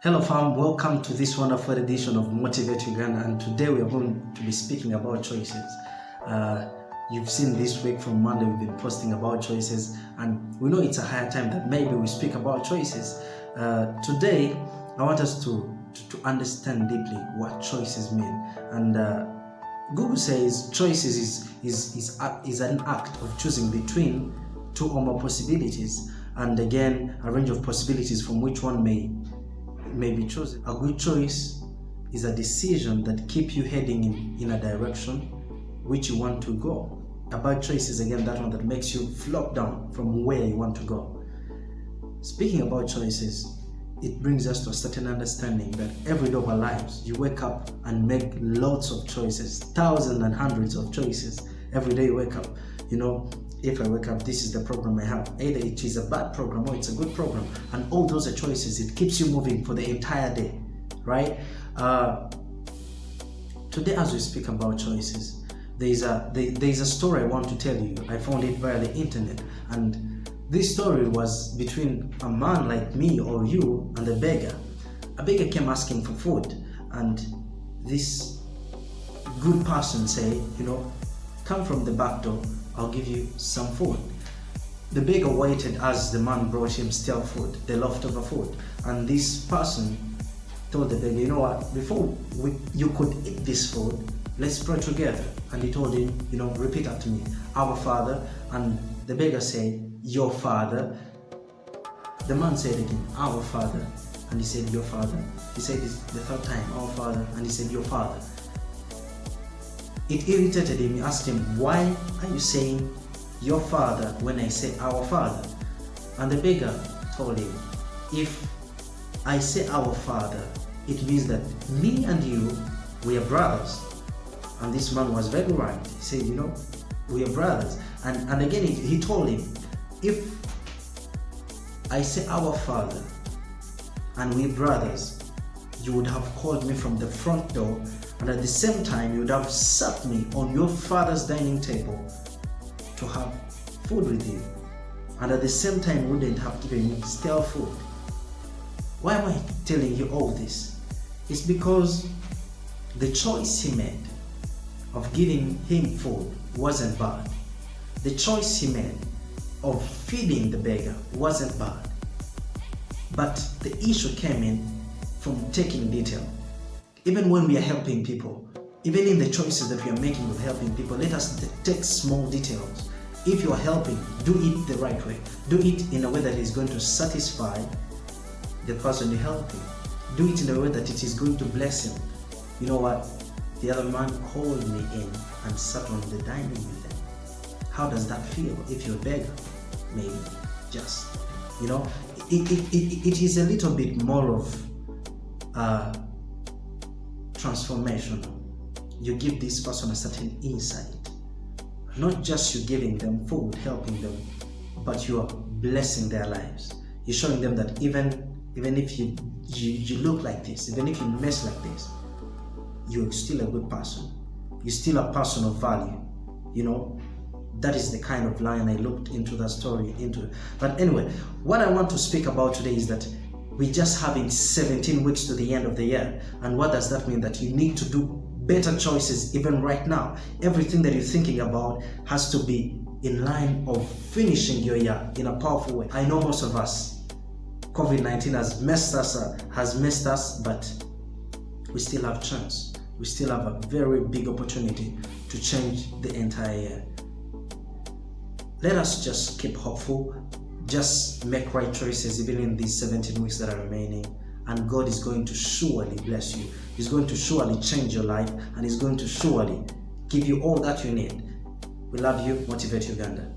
Hello fam, welcome to this wonderful edition of Motivate Uganda, and today we are going to be speaking about choices. You've seen this week from Monday we've been posting about choices, and we know it's a higher time that maybe we speak about choices. Today I want us to understand deeply what choices mean, and Google says choices is an act of choosing between two or more possibilities, and again a range of possibilities from which one may be chosen. A good choice is a decision that keeps you heading in a direction which you want to go. A bad choice is again that one that makes you flop down from where you want to go. Speaking about choices, it brings us to a certain understanding that every day of our lives, you wake up and make lots of choices, thousands and hundreds of choices. Every day you wake up, if I wake up, this is the program I have. Either it is a bad program or it's a good program, and all those are choices. It keeps you moving for the entire day, right? Today, as we speak about choices, there's a story I want to tell you. I found it via the internet, and this story was between a man like me or you and a beggar. A beggar came asking for food, and this good person said, come from the back door, I'll give you some food. The beggar waited as the man brought him stale food, the leftover food. And this person told the beggar, before you could eat this food, let's pray together. And he told him, repeat after me, our Father. And the beggar said, your Father. The man said again, our Father. And he said, your Father. He said it the third time, our Father. And he said, your Father. It irritated him. He asked him, why are you saying your Father when I say our Father? And the beggar told him, if I say our Father, it means that me and you, we are brothers. And this man was very right. He said, we are brothers. And again, he told him, if I say our Father and we brothers, you would have called me from the front door, and at the same time you would have sat me on your father's dining table to have food with you, and at the same time you wouldn't have given me stale food. Why am I telling you all this? It's because the choice he made of giving him food wasn't bad. The choice he made of feeding the beggar wasn't bad. But the issue came in from taking detail. Even when we are helping people, even in the choices that we are making of helping people, let us take small details. If you are helping, do it the right way. Do it in a way that is going to satisfy the person you're helping. Do it in a way that it is going to bless him. You know what? The other man called me in and sat on the dining with them. How does that feel if you're a beggar? Maybe just, it is a little bit more of transformational. You give this person a certain insight. Not just you giving them food, helping them, but you are blessing their lives. You're showing them that even if you look like this, even if you mess like this, you're still a good person. You're still a person of value. That is the kind of line I looked into that story into. But anyway, what I want to speak about today is that we're just having 17 weeks to the end of the year. And what does that mean? That you need to do better choices even right now. Everything that you're thinking about has to be in line of finishing your year in a powerful way. I know most of us, COVID-19 has messed us, but we still have chance. We still have a very big opportunity to change the entire year. Let us just keep hopeful. Just make right choices even in these 17 weeks that are remaining, and God is going to surely bless you. He's going to surely change your life, and He's going to surely give you all that you need. We love you. Motivate Uganda.